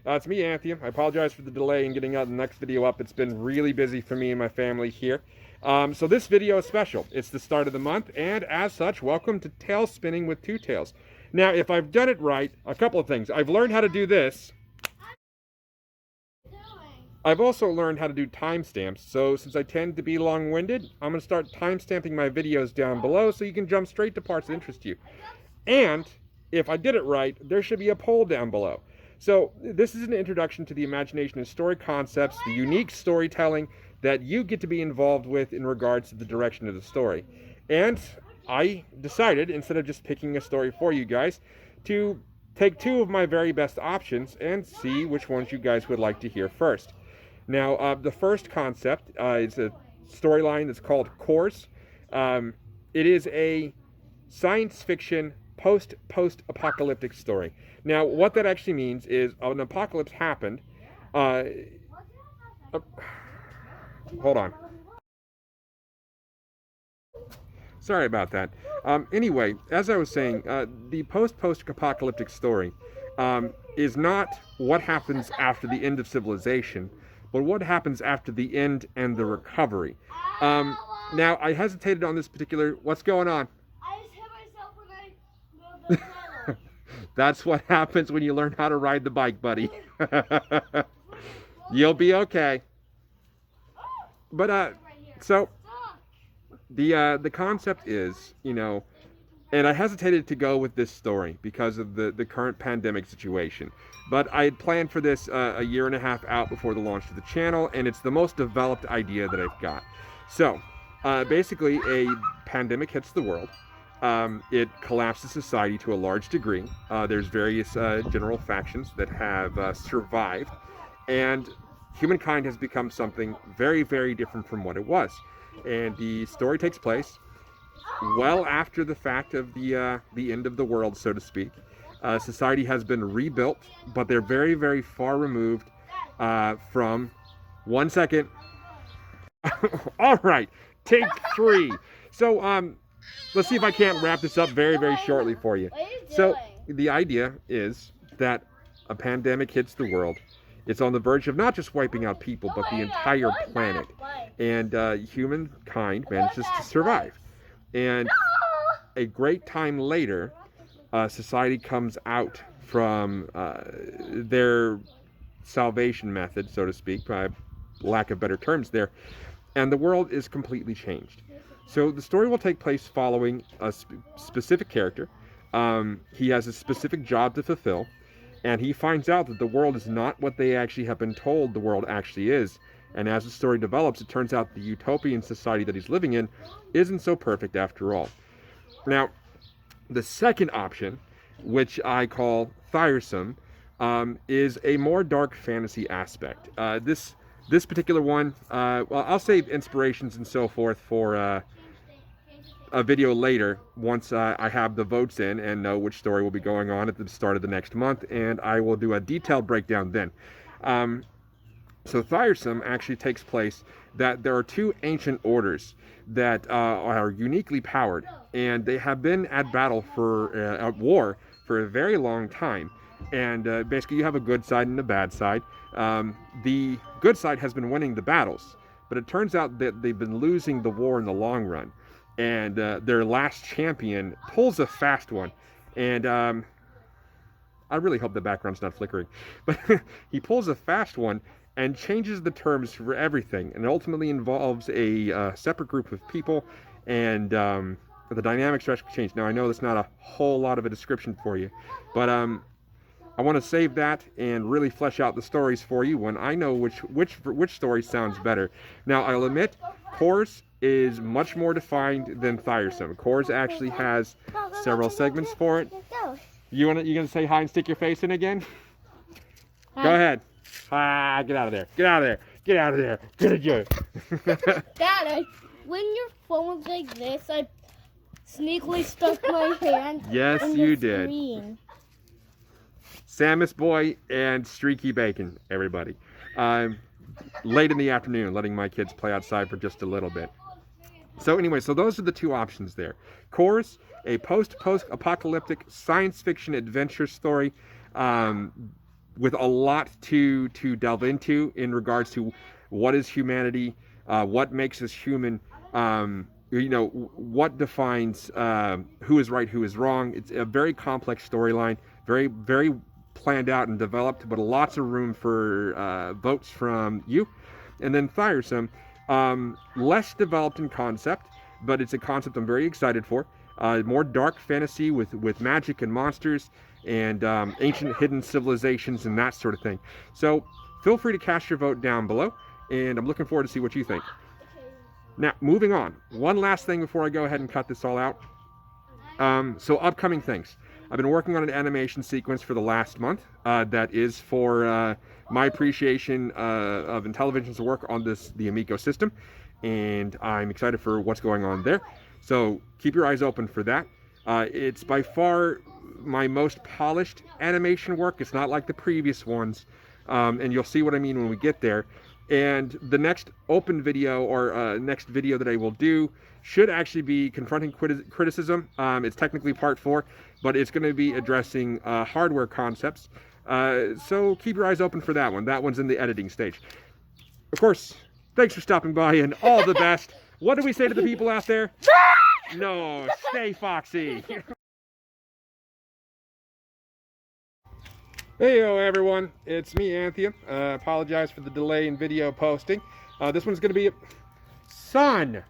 It's me, Anthony. I apologize for the delay in getting the next video up. It's been really busy for me and my family here. So this video is special. It's the start of the month, and as such, welcome to Tail Spinning with TwoTales. Now, if I've done it right, a couple of things. I've learned how to do this. I've also learned how to do timestamps, so since I tend to be long-winded, I'm going to start timestamping my videos down below so you can jump straight to parts that interest you. And if I did it right, there should be a poll down below. So this is an introduction to the imagination and story concepts, the unique storytelling that you get to be involved with in regards to the direction of the story. And I decided, instead of just picking a story for you guys, to take two of my very best options and see which ones you guys would like to hear first. Now, the first concept is a storyline that's called Course. It is a science fiction post-apocalyptic story. Now, what that actually means is an apocalypse happened. Hold on. Sorry about that. Anyway, as I was saying, the post-apocalyptic story is not what happens after the end of civilization, but what happens after the end and the recovery. Now, I hesitated on this particular... What's going on? I just hit myself when I moved the pedal. That's what happens when you learn how to ride the bike, buddy. You'll be okay. But, so, the concept is, you know, and I hesitated to go with this story because of the current pandemic situation. But I had planned for this a year and a half out before the launch of the channel, and it's the most developed idea that I've got. So, basically, a pandemic hits the world. It collapses society to a large degree. There's various general factions that have survived, and humankind has become something very, very different from what it was. And the story takes place well after the fact of the end of the world, so to speak. Society has been rebuilt, but they're very, very far removed from... 1 second. All right, take 3. So, let's see if I can't wrap this up very, very shortly for you. So, the idea is that a pandemic hits the world. It's on the verge of not just wiping out people, but the entire planet. And humankind manages to survive. And a great time later, society comes out from their salvation method, so to speak, by lack of better terms there, and the world is completely changed. So the story will take place following a specific character. He has a specific job to fulfill, and he finds out that the world is not what they actually have been told the world actually is. And as the story develops, it turns out the utopian society that he's living in isn't so perfect after all. Now, the second option, which I call Thiresome, is a more dark fantasy aspect. This particular one, well, I'll save inspirations and so forth for a video later once I have the votes in and know which story will be going on at the start of the next month, and I will do a detailed breakdown then. So Thiresome actually takes place that there are two ancient orders that are uniquely powered, and they have been at battle for at war for a very long time. And basically you have a good side and a bad side. The good side has been winning the battles, but it turns out that they've been losing the war in the long run. And their last champion pulls a fast one. And I really hope the background's not flickering. But he pulls a fast one and changes the terms for everything. And ultimately involves a separate group of people. And the dynamics are actually changed. Now, I know that's not a whole lot of a description for you. But I want to save that and really flesh out the stories for you when I know which story sounds better. Now, I'll admit, Course is much more defined than Thiresome. Course actually has several segments for it. You gonna say hi and stick your face in again? Hi. Go ahead. Get out of there. Get out of there. Get out of there. Get it, you. Dad, when your phone was like this, I sneakily stuck my hand. Yes, in you the did. Screen. Samus Boy and Streaky Bacon, everybody. Late in the afternoon, letting my kids play outside for just a little bit. So anyway, so those are the two options there. Course, a post-apocalyptic science fiction adventure story. with a lot to delve into in regards to what is humanity, what makes us human, what defines who is right, who is wrong. It's a very complex storyline, very planned out and developed, but lots of room for votes from you. And then Thiresome, less developed in concept, but it's a concept I'm very excited for. More dark fantasy with magic and monsters and ancient hidden civilizations and that sort of thing. So feel free to cast your vote down below, and I'm looking forward to see what you think. Now, moving on. One last thing before I go ahead and cut this all out. So upcoming things. I've been working on an animation sequence for the last month that is for my appreciation of Intellivision's work on the Amico system, and I'm excited for what's going on there. So keep your eyes open for that. It's by far my most polished animation work. It's not like the previous ones, and you'll see what I mean when we get there. And the next open video or next video that I will do should actually be confronting criticism. It's technically part 4, but it's going to be addressing hardware concepts. So keep your eyes open for that one. That one's in the editing stage. Of course, thanks for stopping by and all the best. What do we say to the people out there? No, stay foxy. Heyo everyone, it's me, Anthea. Apologize for the delay in video posting. This one's going to be... Son!